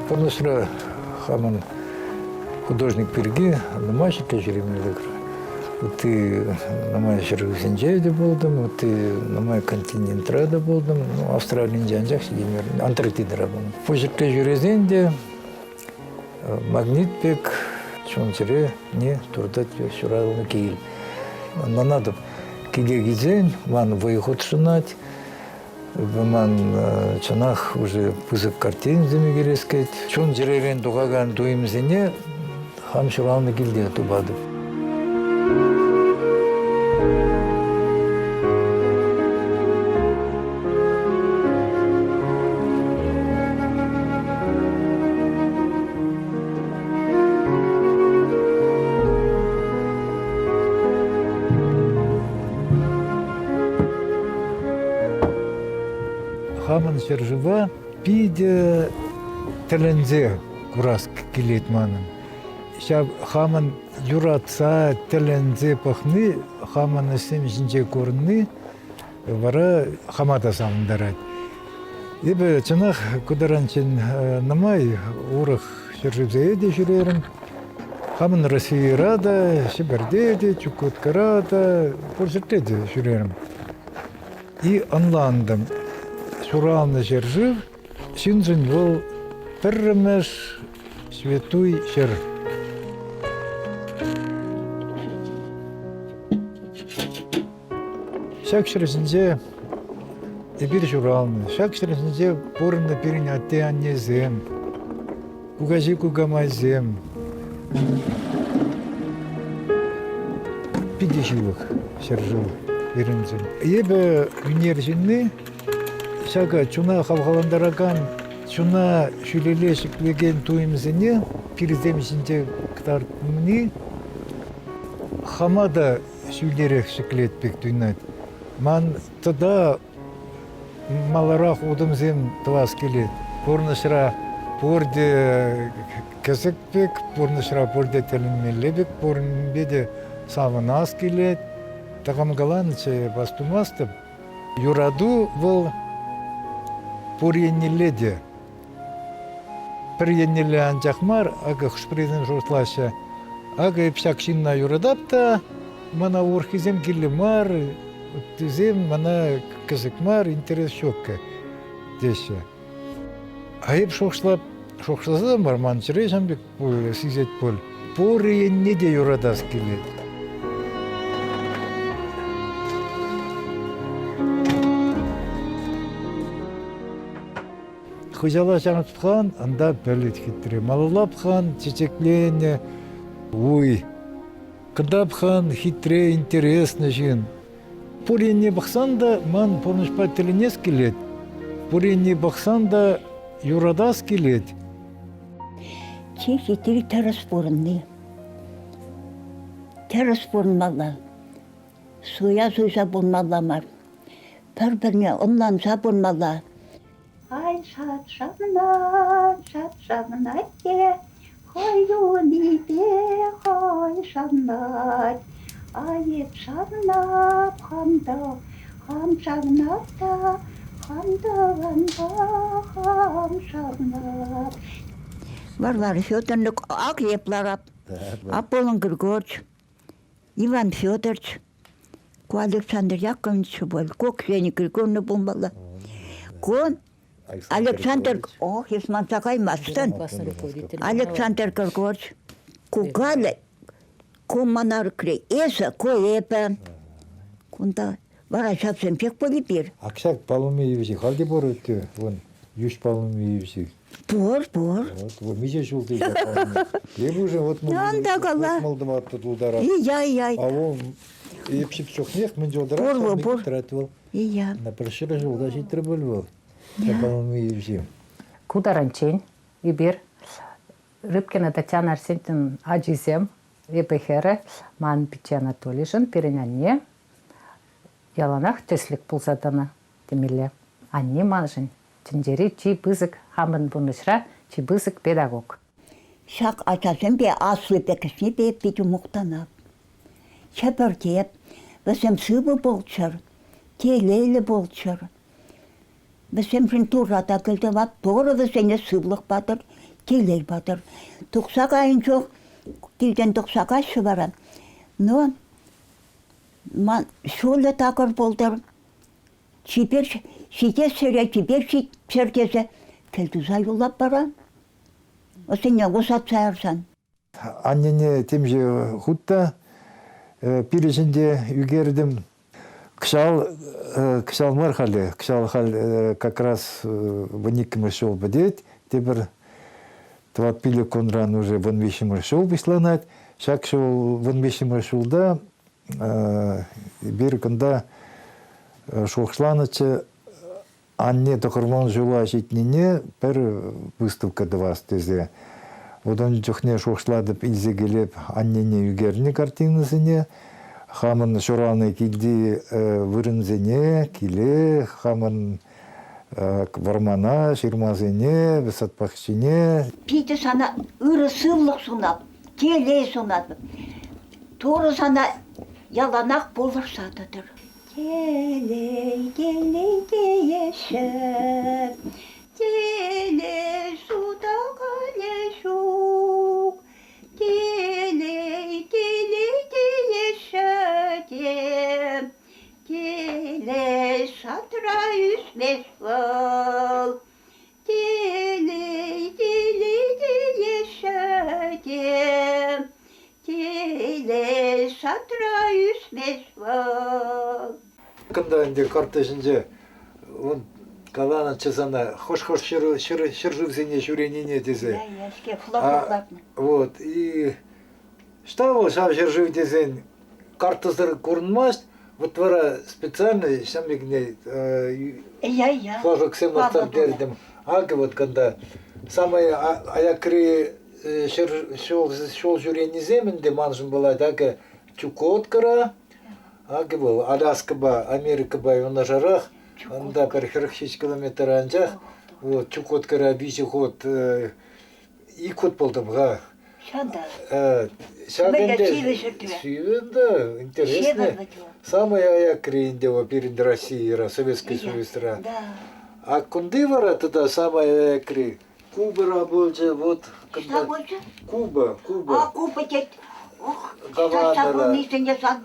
Полностью хаман художник перги, намайщик жеремелек. Ты намай шергсенжевде болдым, ты намай континентрада болдым, Австралиян жанжак сидемер, Антарктида болдым. Почерке жүрезенде магнит бек чончере не турдат шуралны кейл. Нанадып киге гизен, ман выход шунать, ман чанах уже пызык картин земегерескет. Чон жеререн дугаган дуимзене хам шуралны килде тубадып. Хаман шержива пиде телензе курас килет манын. Шаб хаман юратса телензе пахны, хаман сем жинже корны, вара хамата самдарат. Ибо чанах кударанчин намай урах шерживзеде шуререн. Хаман Россия рада, Сибирдеде, Чукотка рада, поржертеде шуререн. И анландам. Шуралны жержив, синзен был перемеш святой шер. Шак шерзинзе эбир шуралны, шак шерзинзе порно перенятые анне зем, кугази кугамай зем. Пидешивых шержив верензем. Ебе венержинны Шага чуна хавхаландараган, чуна шүлелешик веген туимзене, переземшинде ктартмни, хамада шүлерек шиклетпек туйнат. Ман тада маларах удымзем твас келет. Порнышра порде кесекпек, порнышра порде теленмелебек, порнбеде саванас келет. Тагамгаланче бастумастып, юраду был Пурьеннеледе. Пурьеннеле анчахмар, ага хшпризен журтлаша, ага пшакшинна юрадапта, мана урхизем килемар, тизем мана кызыкмар интерес шокка деше. Айып шокшлазам бар манчырежам бек сизет пол. Пурьеннеде юрадас келет. Хужала жаңытқан, анда бөлет хиттіре. Малалапқан, чечеклене, уй. Кындапқан, хитре, интересны жин. Пуренне бақсан да, ман помнышпа теленес келет. Пуренне бақсан да, юрадас келет. Че хитри тараспорынны. Тараспорынмалла. Суя суйса болмалламар. Бір-біріне ымланса болмалла. Ай, шат-шатнат те, хой-юни те, хой-шатнат. Айып шатнат, хамда, хам-шатнатта, хамда-ванда, хам-шатнат. Варвара Федоровна ак епларап. Аполлон Григорьевич, Иван Федорович, ку Александр Яковлевич был, ку Ксения Григорьевна бомбала. Ку Александр, ох, есман сақаймастын. Александр Григорьевич, ку Галя, ку Манар Крей, Эса, ку Эпе. Кунда, вара шапсен пек полипир. Акшак Палумеевичи халди бор өтті, вон, Юш Палумеевичи. Бор. Вот миже шулты жапалны. Леб уже вот молдым атты тулдара. Ия. А он епшіп шоқнех, мен жолдара, Бор. тратывал. Ия. На прошира жолда життірі бөлвал. Палумеевичи. Кударанчень, Ибир, Рыбкина Татьяна Арсентьевна Аджизем, Епехере, Ман Пичи Анатолийшин, Перенянне, Яланах Теслик Пулсатана, Темиле, Анне Манжин, Тендери, Чи Бызык, Хамын Бунышра, Чи Бызык педагог. Шак ачасен бе аслы пекесне бе пичу муқтанап. Чапыртеп, весем сыбы болчыр, телейлі болчыр. Весем жын турата кілді вап, торы весене сыблық батыр, келер батыр. Тұқсақ айын жоқ, келден тұқсақ айшы барам. Но, шолы тақыр болдыр. Шипер, шите сірі, шипер шеркесі. Келді зайылап барам. Осыне қосат сайырсан. Аннене темже хутта пирежінде үгердім. Кышал мархали, кышал хал как раз ваниким шел бадет, теперь тват пили конран уже вон вещим шел бисланать, шак шел вон вещим шел да, бир канда шохшланаче, анне тохормон жила житнине пер выставка до вас тезе. Вот он жохне шохшладып изегелеп аннене үгерни картинасыне, хаман шораны килди вырынзене, киле, хаман вармана, ширмазене, высатпахчине. Пейті сана ұры сывлық сунап, келе сунап. Торы сана яланақ болыр сатыдыр. Келей, келей дейешіп, келей суда қале жоқ. Келей, келей дейешіп, келей шатыра үсмес бол. Келей, келей дейешіп, келей шатыра үсмес бол. Когда инде картежинде он калана чесана хош-хош шыржывзене шуренине тезе. Яшке флаг Вот и что вот шав шыржыв тезен картазар курнмаст, вот вара специально самигне Я. флагок сем оттардердем. Аги вот когда самое аякри шол журени земенде манжын была так Чукоткара. Аги был Аляскаба, Америкаба и на жарах, анда per 46 километр анжах, вот Чукоткара бишихот и кот болдым га. Шанда. Да, интересно. Самая аякри индева перед Россией, Советский Союз. Да. А кундывара тогда самая аякри. Куба больше, вот. Что больше? Куба. А Куба тет. Ох, Гавана, сейчас да. не сан.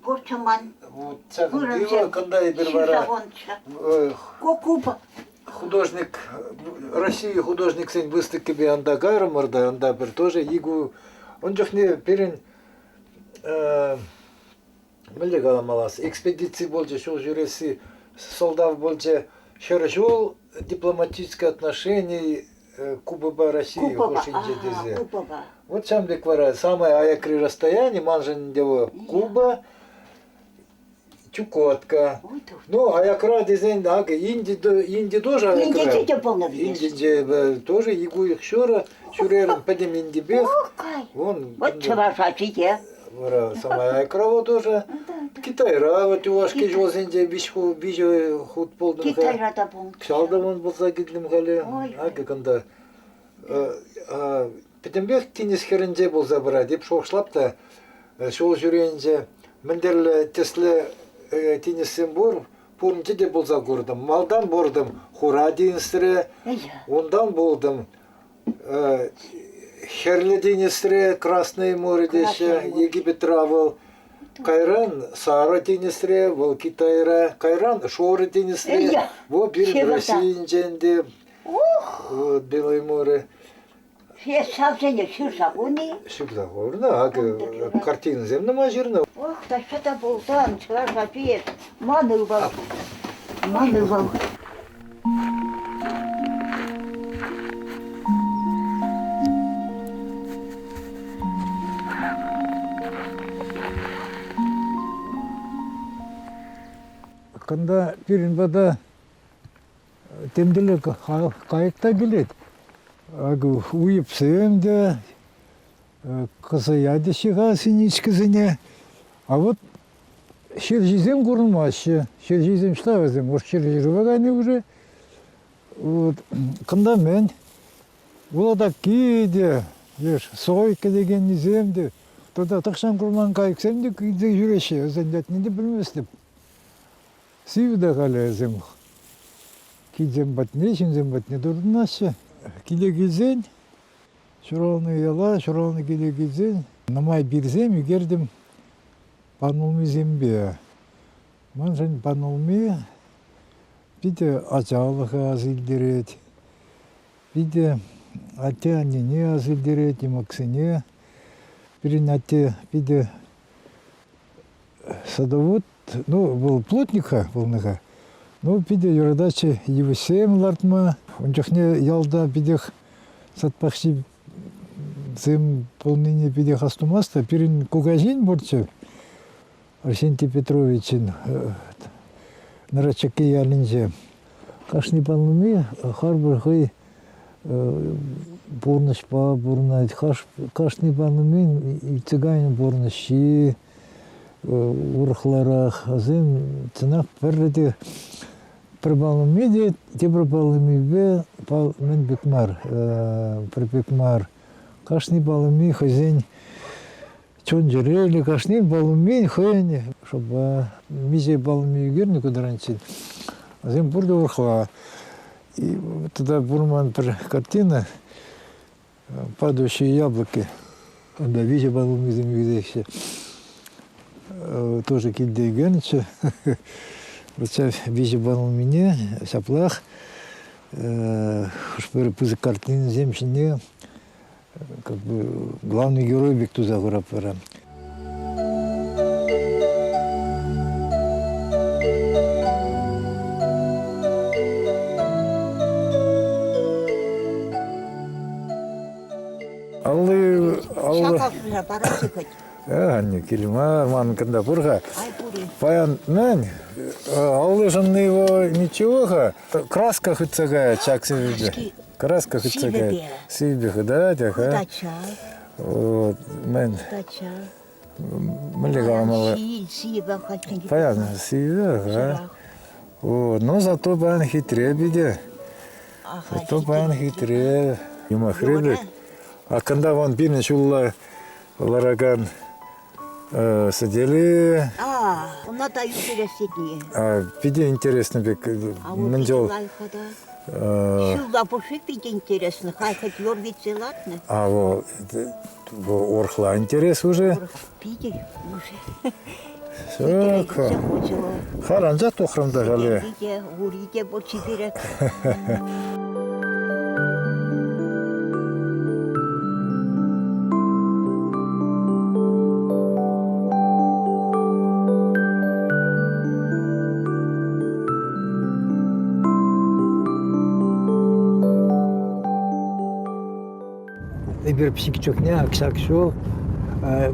Порчаман. Вот дива, когда и бервара. Куба. Художник России, художник сен выставки би анда гайрамарда, анда бир тоже игу. Он жохне перен милли галамалас экспедиции болче шол жюреси солдат болче шершол дипломатические отношения Куба России хошинже дезе. Вот сам деквара самое аякри расстояние манжен дево Куба Чукотка. Ну, аякра дизайн, ага, инди тоже аякра. Инди полно видишь. Инди тоже игу их шурером подем индибех. Вон. Вот чавашачите. Вара самая аякра вот тоже. Китайра вот уашки жолзенде бишху худ полдым. Китайра да бон. Кшалда вон болса гидлим хале. Ага, канда. Петембех тинис херенде бол забра деп шоқшлапта шол жүренде мендерле тесле тинисен бор пурнче де болса көрдім. Малдан бордым хура дейінстіре, ондан болдым херле дейінстіре, Красное море деше, Египет травыл, Кайран, Сара дейінстіре, ол Китайра, Кайран, Шоры дейінстіре, во бір Россиинженде, Белое море. Все савжене шыржағуни. Шыржағуни, ага, картина земна мажирна. Ох, да что-то болдан, чавашачиет. Маны был. Когда перенбада темделек кайыкта келет, уйып сөйемде, қызаяды шығасын ешкізіне. А вот шержизем көрінмашы, шержизем штавызем, ош шержизем уже. Вот, қында мен, олада кейде, сойка деген неземде, тода тақшан құрман кайықсемде кейде жүреші, өзендетінді білместіп. Сивда қалезем. Кидзем батне, шинзем батне дұрдынашы. Киле келзен, Şuralını yala, şuralını gide gidin. Namay birzem, yügerdim. Panolmi zembe. Manjın panolmi bir de acağılık azildiret. Bir de ate annene azildiret, imaksine. Birin ate bir de садовод, ну, был плотника волнага, ну, пиде юрадачи евсем лартма, он жахне ялда пидех сатпахши зем полныне пидех астумаста, пирин кугазин борчев, Арсентий Петровичin нарачаки ялинже. Кашни панлыми, харбыр хый бурнышпа, бурнайт, кашни панлыми, и цыганин бурныши, урхларах, азем ценах перреде прибалыми де, те прибалыми бе, мен бекмар, прибекмар. Кашни балыми хозяин чон жерели, кашни балыми хозяин, чтобы мизе балыми югерни кударанчит. Азем бурда урхла. И тогда бурман картина «Падающие яблоки». Да, визе балыми земли тоже кидde генче. Ручай визе балл мне, саплах. Шпер пузы картины земщине, как бы главный герой Бектуза Гурапера. Шакалсыжа барасы хоть. Анне Килимар, ман когда пурха. Ай, бури. Паян, нань, аллыжын его ничего, краска хоть цагая, чак себе. Краска хоть цагая. Себе, да, тяха. Дача. Вот, мен. Дача. Малига мало. Сиба хоть. Паян, себе, да. Вот, но зато паян хитре биде. Зато паян хитре. Юма хребет. А когда вон бирне чулла лараган сидели. Она дают пересиднее. Биде интересно бек. Мендел. Шулда пуши биде интересно. Хоть ёрвицы ладно. А вот орхла интерес уже. Биде уже. Все. Харанжа тохрамда гале. Биде, уриде бочи берет. Bir psikçokne akşak şu,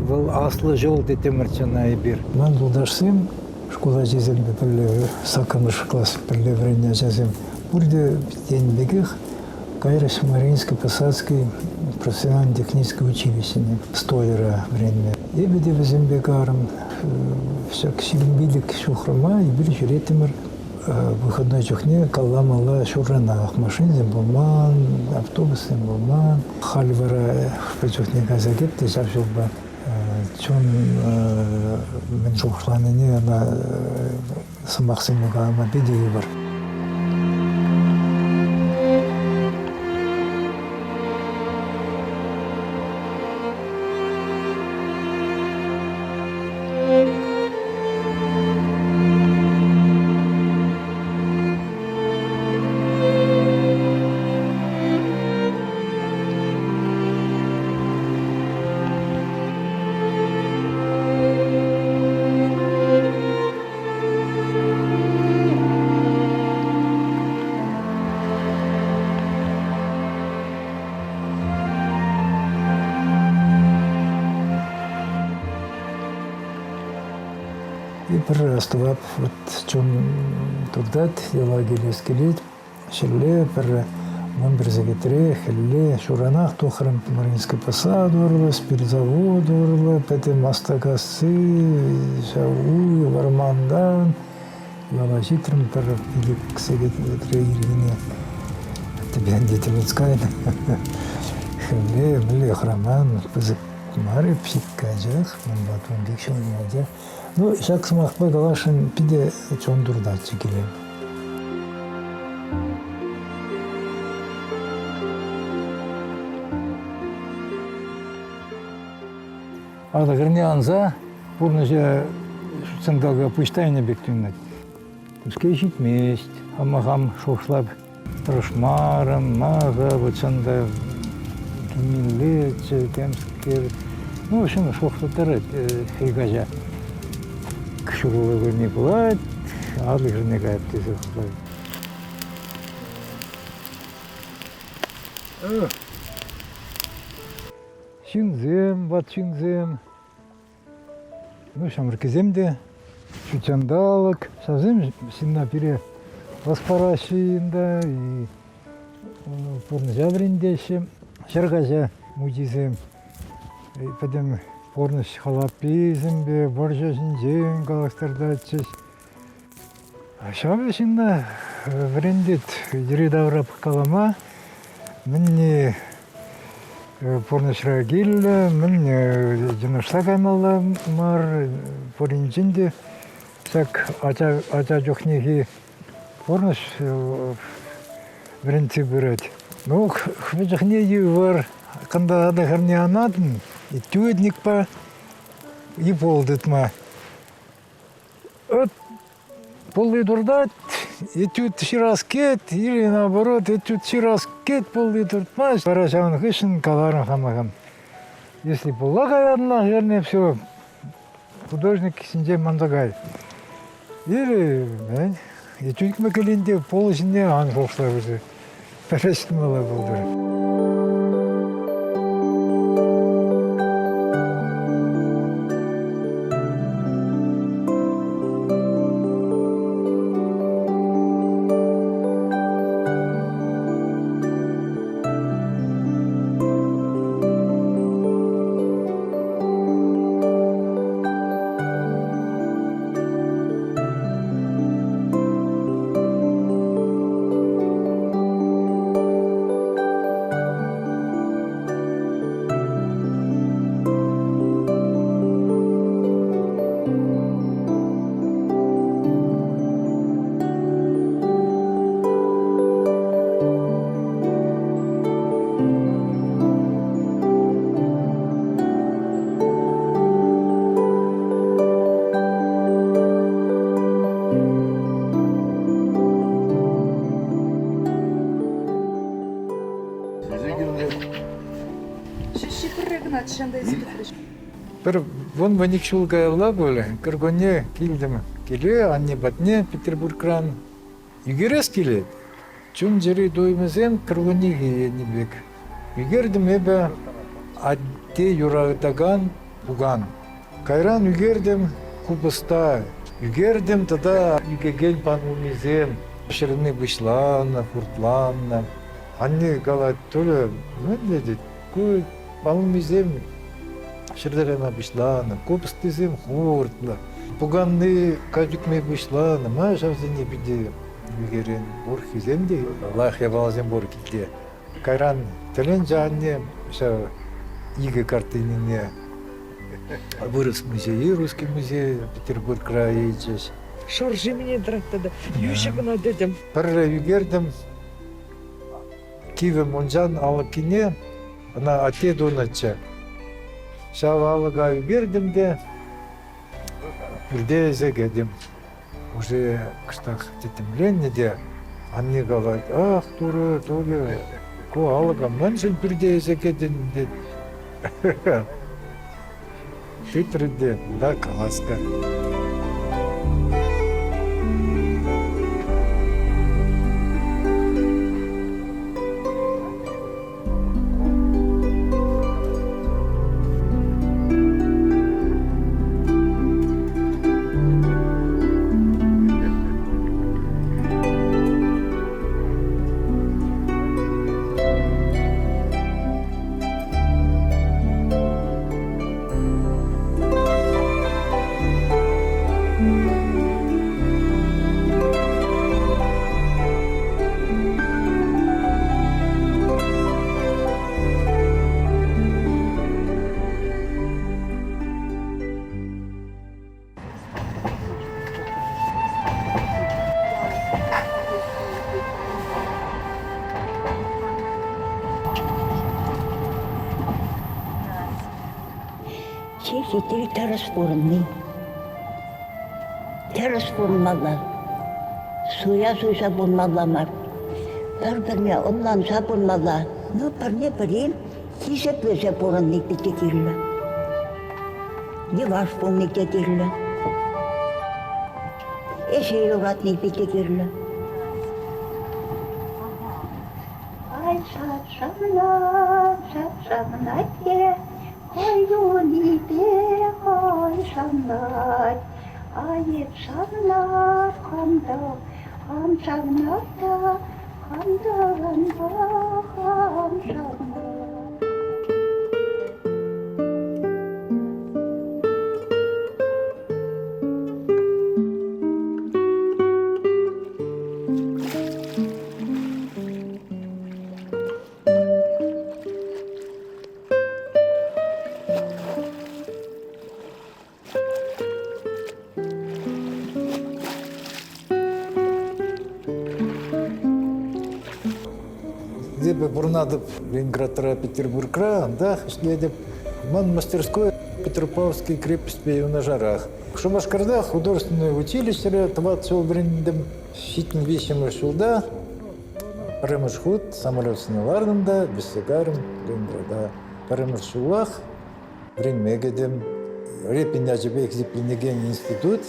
bu aslı jol detemirçana bir. Ben budaşsım, şkola cezimde böyle sakınmış klas böyle vremya cezim. Burada bitendeki Кайраш Мариинский Посадский профессиональное техническое училище, столера время. И беде Вазимбегаром, всяк силимбилик шухрама, и били жюретимер выходной чухне, калла-мала шурранах, машин зембулман, автобус зембулман, хальвара причухне газагет, ты завжил бы, чон мен шухшланыне, она самахсимуга амабеде выбор. И просто вот чем тогда я лагерь скелет, шелле, мон берзагетре, хелле, шуранах, тохрам Мариинский Посад урло, спиртзавод урло, пете мастагасы, шау, вармандан, я лагитрым илик сегетре иргине, тебе детелинская, хелле, мле храман, пызык мари псиккажах, мон батон дикшон надя. Ну, шак смахпай галашын пиде чондурдачы келем. Адагырне анза, бурныжа сындалга пыштайны бектүннет. Ускей житмест, амагам шошлап, трошмарым, мага, вот санда кимилле, темскер. Ну, в общем, шошлатары хейгажа. Кшурулы не бывает, адлыгырне гайып тезі құлай. Шыңзем, бат шыңзем. Ну, шамыркеземде, шучандалык. Сазым синна пире васпарашиында и порны жабриндеші. Шаргажа мудизем. Потом порны халапизембе, боржашын жең галактарда чеш. Шабы синна брендет жиридаврап калама. Мне порнышра гилля, мен жинышса каймалла мар поринчинде сак ача жохнеги порныш бренти бирет. Ну, хвежахнеги var канда адахарне анадын, и тюдник па и полдытма. Вот полы дурдат, этюд ширас кет, или наоборот, этюд ширас кет, полы дурдма. Парашан хышын каларан хамагам. Если полагай одна, наверное, все, художник синже мандагай. Или, этюдик макалинде полы синде анхолшла уже. Парашан мала болдыр. Bir вон ваник шулгайла böyle, кыргоне килдим, келе, анне батне Петербургран. Югерес келе, чун жери доймезем кыргоне не бек. Югердим эбе адде юрагдаган буган. Кайран югердим кубыста, югердим тада югеген панумезем, ширны вышлана, фуртланна. Анне галат толе, ну дедит, куй панумезем. Шырдагана бышлана, копстызым хуртла. Пуганны кадюкмей бышлана, ма шавзыне биде югерен борхиземде, Аллах ябалазем боркилде. Кайран телен жанне, ша иге картинине вырос музей, русский музей, Петербург крае здесь. Шоржи мне драктада, юшигна дедем. Пара югердем кивем онжан алакине, она ате донача. Шавалыга югердем де, бірде зегедем. Уже кыштақ тетімленне де, анне галат, ах, туры, тоге, ко алыга, маншын бірде зегеден де. Титрде, да, каласка. Сетери тарас порынны. Тарас порынмалар. Суя болмаламар. Бір-біріне ұнланса болмала. Но бірне бірін кесеплесе порынны кетекерлі. Не ваш полны кетекерлі. Эшей уратны кетекерлі. Ай, сатсамнат те, қойдуын ипе, ой, самнат. Айып самнат, қамда, қам самнатта, қамдағанда, қам самнат. Дебе бурнадып Ленинградра, Петербургра, да, следеп. Ман мастерской Петропавловский крепость на жарах. В Шабашкарда художественное училище, тват сол брендем, щитным вещем шулда, парамаршхут, самолет снялардында, бессегарым, Ленинграда. Парамаршулах, времегедем, репин ажебек зипленеген институт,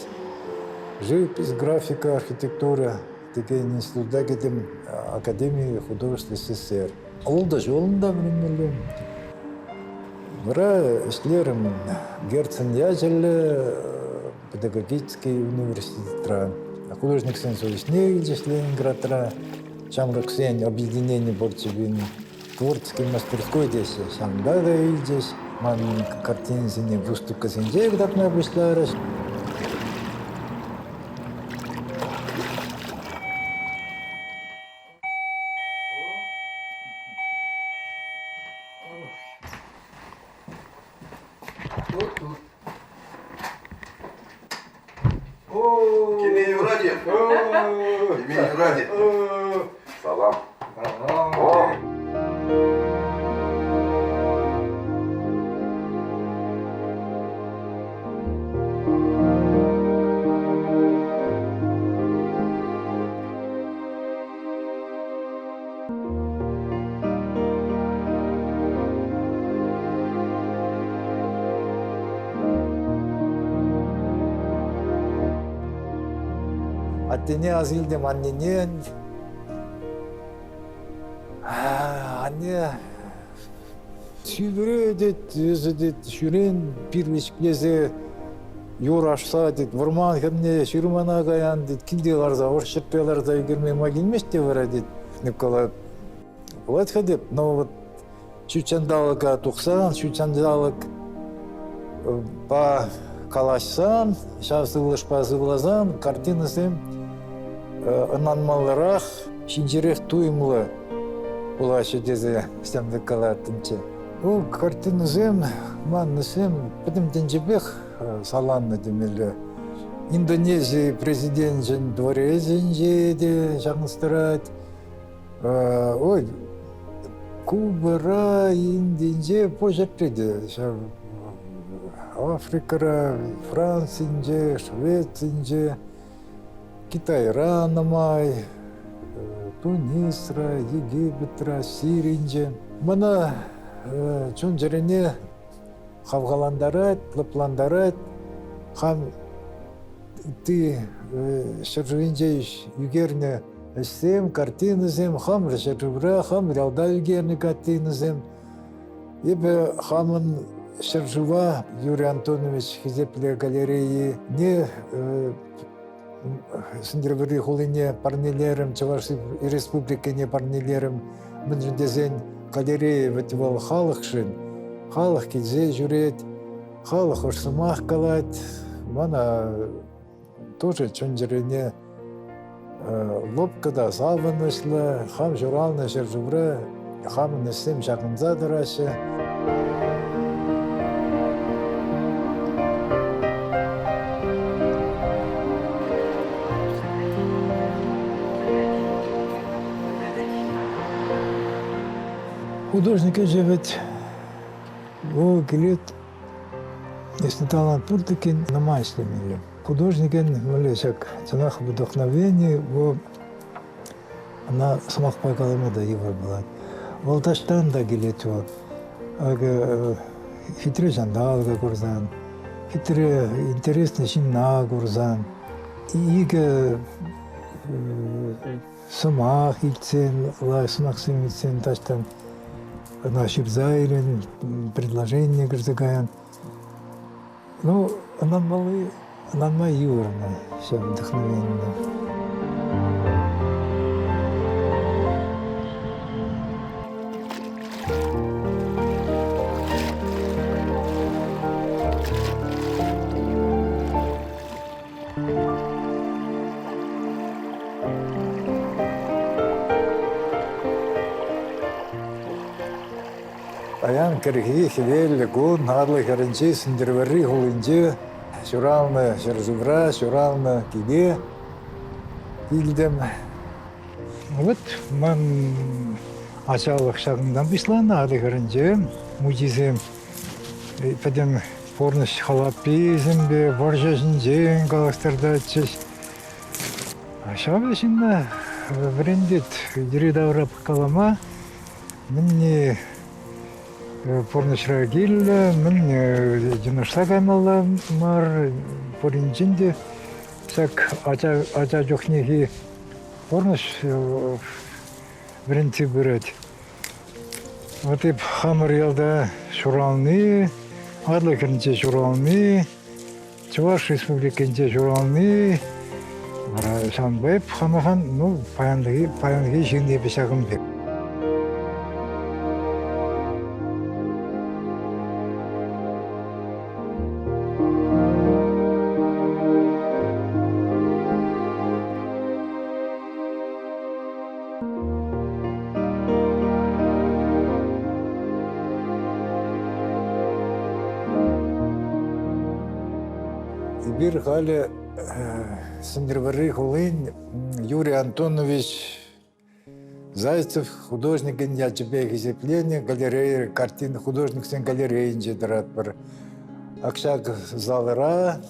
живопись, графика, архитектура. Деген институтта кетем Академия художеств СССР. Ол да жолында білмелі. Бара ішлерім Герцен Язелі педагогический университетра. Художник сен союзне здесь Ленинградра. Чамрак сен объединение борцевин. Творческий мастерской здесь. Самда да и здесь. Ман картин зене выставка сенде, когда мы обышлялись. Кеме Юради. Кеме Юради. Салам. Аттене азилдем анненен. Анне сүйбіре дед, өзі дед, шүрен пирвешклезе юрашса дед, варман херне шүрмана гаян дед, кинде ларза, оршырпеларза егерме магилмеш де вара дед. Никола Владха деп, но вот шүчандалыға тұқсан, шүчандалык па калашсан, шавсылыш па зывлазан, картинасым ынанмалырақ, шинжерек туймлы улашы дезе сәмді калатынчы. Ол картинасым, маннысым, бітім денжебек саланны демелі. Индонезия президент жын дворезін жеді, жаңыстырат. Ой, Кубара, Индинже пожертведі. Африкара, Францинже, Швецинже, Китайра намай, Тунисра, Египетра, Сиринже. Мана чон жерене хавгаландарат, лапландарат, хам ты шаржуинже югерне эсем, картинызем, хам решерубра, хам рялда югерне картинызем. Ебе хамын Шаржува Юрий Антонович Хизепле галереи не сындырбыры хулине парнелерим, Чуваши республикине парнелерим, мынжындезен галереи вативал халықшын, халық келзе жүрет, халық ұрсымақ қалат, мана тоже чөнжірене лопкада савынышлы, хам журалны Шаржувра, хамын ісім жақынза дырашы. Художники живет, о, келет, Если талант пуртыкин, на майсле мили. Художникен, милешек, ценах вдохновение, она самах пайкаламада евро была. Волташтан да гилет вот. Хитре жандалга курзан, хитре интересный шинна курзан. Иге самах ильцен, самах семицен таштан. Наши зайлен, предложения грызгаян. Ну, она моя юрная, все вдохновенная. Аян кирхи хивель гун харлы каранчи синдервери хулинчи шуралны шарзубра шуралны киге килдем. Вот ман ачалык шагындан бислана ады каранчи музейзем педен порныш халапизмбе боржажинжен галактардачыш. Шабешинна брендит диридаврап калама мне порнышра гилля, мен жинашта каймалла мар поринчинде сак ача жохнеги порныш бренти бирет. Вот и хамыр ялда шуралны, адлы киринче шуралны, Чуваш республикинче шуралны, шанбайып хамахан, ну, паянлыги жинде бешагым бек. Бир хали синдервары хулин Юрий Антонович Зайцев, художник, я тебе изъявление, галерея, картин, художник, сын галереи, инжедратпар. Акшак залра,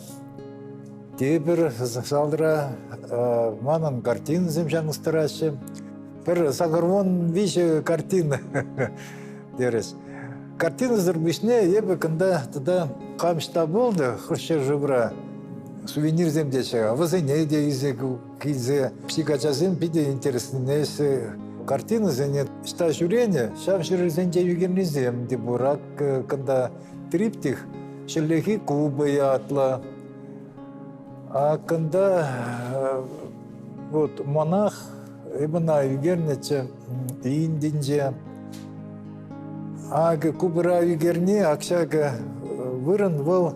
тебер залра, манан картин земжан стараще. Пер сагарвон вище картина, дерес. Картина зарбишне, ебе, когда тогда камшта болды, хрущер жебра. Сувенир земдеше, а возене де изе кизе психачазем пиде интереснее картина зене ста журение, шавшир зенде югернизем де бурак, когда триптих шелехи кубы ятла, а когда вот монах ибна югернече индинже, а кубра югерне акшага выран вол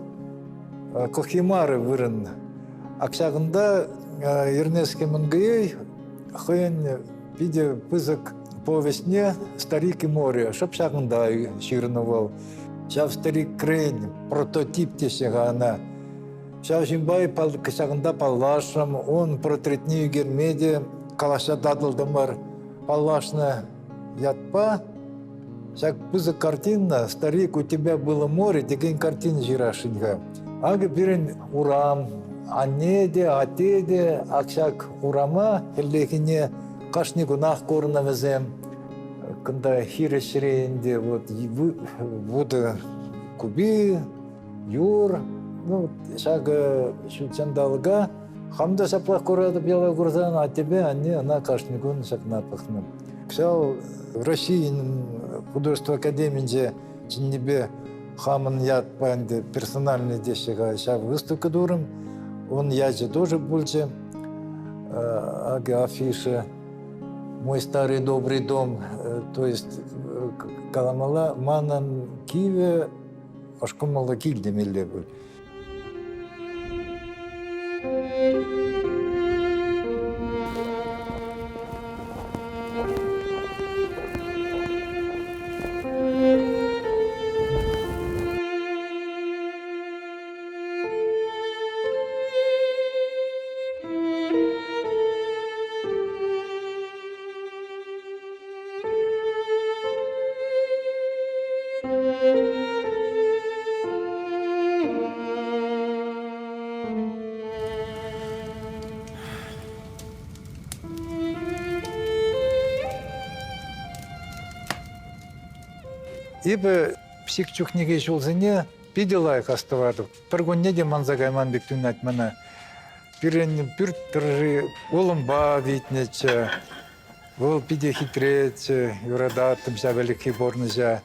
Кохимары вырын. Акшағында Ернеске Мангайей хыйын пиде пызык повестне «Старик и море». Шапшағында ширновал. Шав старик крейн, прототип тесега ана. Шав жимбай кашағында паллашым, он портретнею гермеде калаша дадылдымар паллашна ятпа. Шак пызык картина «Старик, у тебя было море» деген картина жирашынга. Ага бирин урам, аннеде, атеде, акшак урама, хеллехине кашни гунах корна везем, когда хирешренде, вот куби, юр, ну, шага шучандалга, хамда саплах курада бела гурзана, а тебе они, она кашни гун шак напахнем. Ксял в России художественной академии чиннебе хаман яд панде персональный дещега шав выставка дурым, он яже тоже больше, афиша «Мой старый добрый дом», то есть каламала манан киве ашкумала кильде миллебуль. Ибо психчухниге жолзыне пиделайық астывады. Бір күнне де манзагайман бек түнәт мана. Пирен пүр тұржы олымба дейтінетші. Ол пиде хитрет, юрадаттым сәбәлік хиборнызя.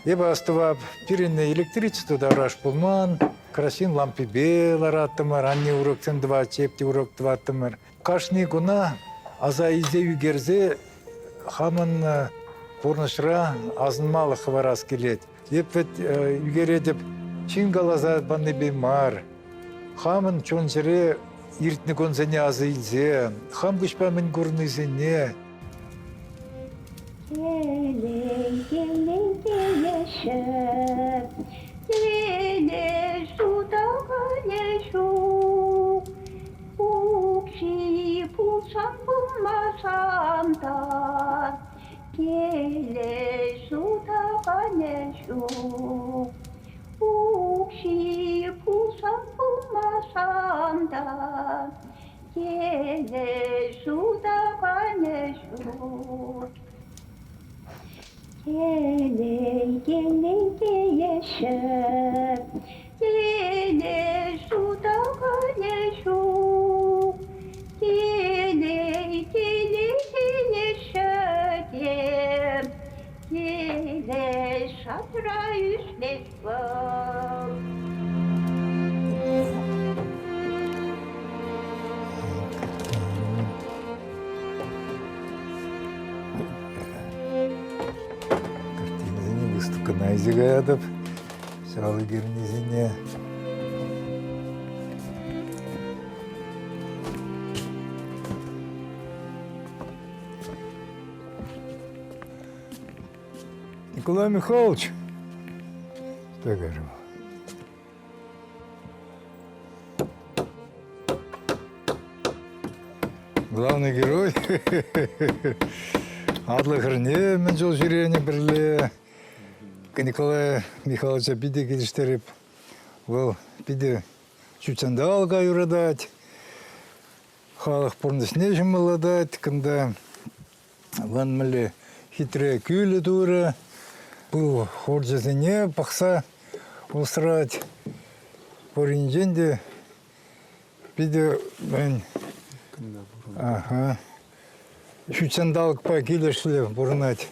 Ибо астывап пиренне электричество давраш пулман, красин лампи белар аттымар, анне уроктен два, чепти урок два аттымар. Кашни гуна аза изе югерзе хамын порнышра азынмалы хварас келет. Епет югередеп чингалаза банны бемар. Хамын чонжере иртні гонзене азы илзе. Хам күшпәмін көрнізене. Geley geley gelişe, gele suda galeşu. Ukşi bulsam bulmasam da, gele suda galeşu. Ukşi bulsam bulmasam da, gele suda galeşu. Geley geley gelişe, gele suda galeşu. Geley geley gelişe, gele şatra üsleşvam. Выставка найзега адып, салы гернезине. Николай Михайлович, что я говорю? Главный герой. Адлы мен жол жүрені бірле. Николай Михайловича биде келіштеріп, ол биде чучанда алға юрадать, халық порнысне жұмыладать, кында ван мілі хитрая күйлі тура, бұл хоржазыне пақса осырать, поринженде биде мен чучандалық па келешілі бұрынать.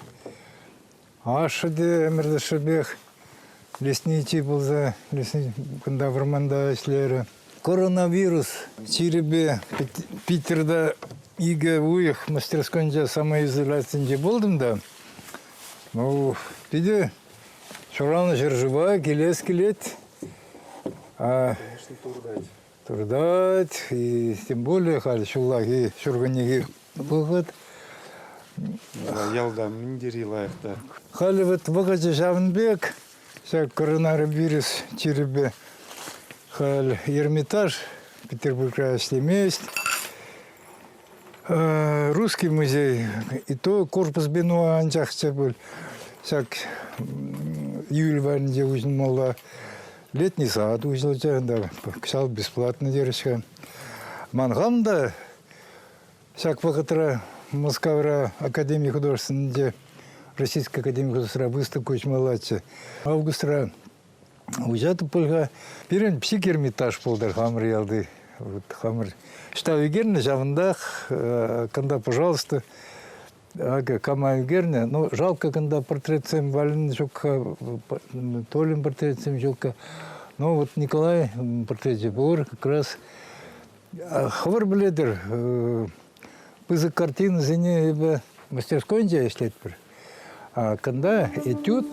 Ашыды әмірдішібек, лесничий болза, күнда варманда ішлері. Коронавирус чиребе Питерда иге уйық мастерскойнжа самоизоляцияңде болдым да. Ну, биде шораны жыржыба, келес келет. Турдать, и тем более, халі шуллаги шурганеги бұғыд. Ялда міндері лайықта. Халі вот вағачы Жавынбек, коронавирус чиребе, халі Эрмитаж, Петербургра ішлемест, Русский музей, и то корпус Бенуа анчақча бұл, июль варінде өзін молла, летний сад өзілча, кшал бесплатно дерішка. Мангамда, вақытыра Москва Академия художественная, Российская Академия художественная выставка очень младше. Августра уезжает польга. Перен псих Эрмитаж полдар хамр ялды. Вот хамр. Что угерне жавндах, когда пожалуйста, кама угерне. Но жалко, когда портрет сам вален жука, Толин портрет сам жука. Но вот Николай портрет Жебор как раз. Хвар бледер. Пызык картины зене ебе мастерской нде ешлет бір. А канда этюд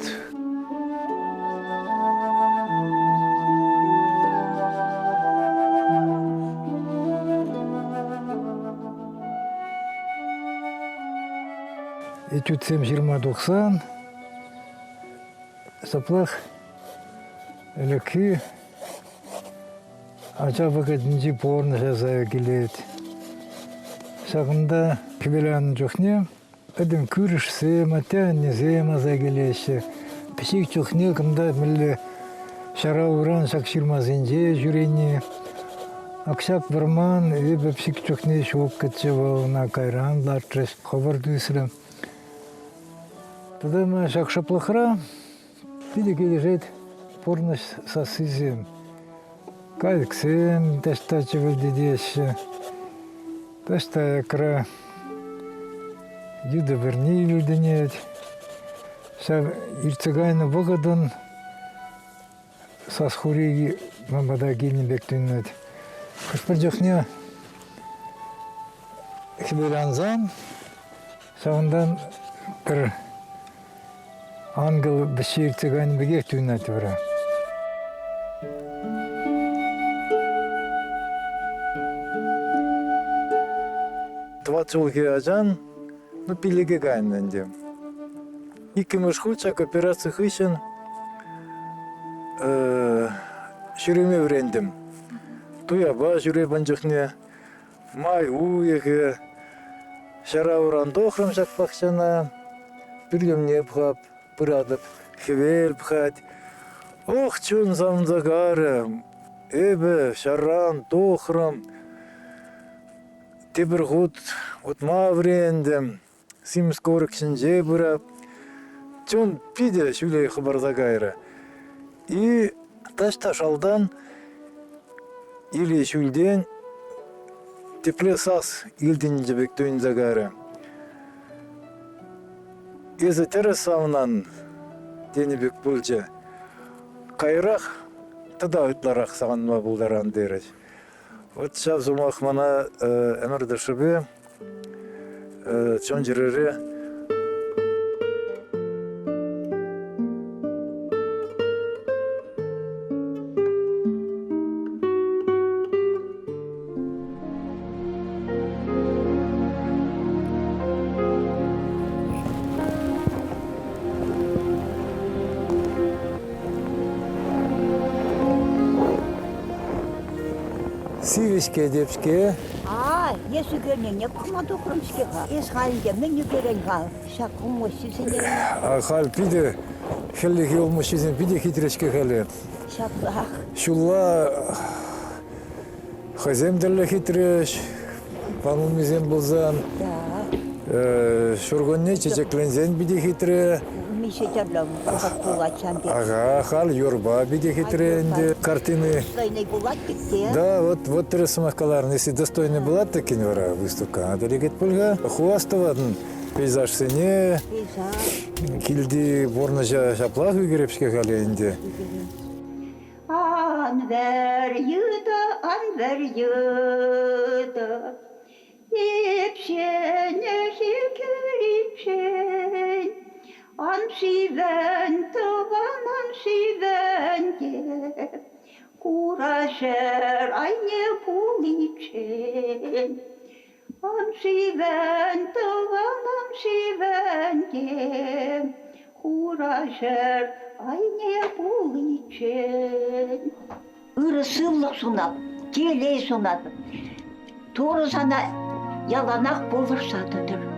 этюд 7-20-90 саплах элеки ача бакет нжи порно жазая келет. Сағында кебелянын жоқне, әдім күріш сема, тәнне сема зәгелеші. Песек жоқне, кында мүлі шара уран сақ шырмазынже жүрені. Аксак барман, өбі псек жоқне шоқ кетші валына кайран лартрес, хабар дүйсірі. Тада ма шақ шаплықыра, Пиде кележет порнош сасызем. Кайксем тастачы вылдедеші. Таста якра юда верни вылденет. Сав ирцегайны бұғыдын сас хуреги мамбада генебек түннет. Кыспыр жоқне хибеланзан, сағындан бір ангел біші ирцегайны бігек түннет бұры. Твачулги ажан, ну пилеге гайнен дем. Икимыш хуча кооперация хышын шүреме врендем. Туяба жүре банжықне, май уеге, шара уран дохрам шақпақшана, пүргемне бхап, пырадып, хевел бхать. Ох, чун замзагары, эбе, шаран, дохрам, тебір ғуд, отма врендем, сим скорыкшын же бұрап, чун пиде шүлей хабардагайры. И таш-ташалдан или шүлден тепле сас илден жебек тойын загары. Езі терес сауынан денебек бұлжы. Кайрақ, тада ұтларақ сағанма бұлдаран дереш. Вот шав зумақ мана әмірді шыбе, чон жүрері. Сивишке депшке. Если герне не команду кромскega. Is halde men югерен га. Шакум осисене. Хал пиде хеллеги олмошизен пиде хитрешке хеле. Шаплах. Шулла хаземдерле хитреш. Панумизен болзан. Да. Шургонне чечеклензен биде хитре. Мишетерлам бахатулачанде. Ага, хал юрба биде хитренде. Картины. Достойный булат кетте. Да, вот тересумакаларны, если достойный была такие выставка, а далекет пульга, хуастовадын пейзаж сене, килди борнажа шаплах үгерепшке галенде. Анвер юда, ипшен, ипшен, амшивен, тован амшивен, Курашер, айне пуличен, амшивен, тован амшивен, Курашер, айне пуличен. Ыры сывлық сунап, келей сунап. Торы сана яланақ болыр сатыдыр.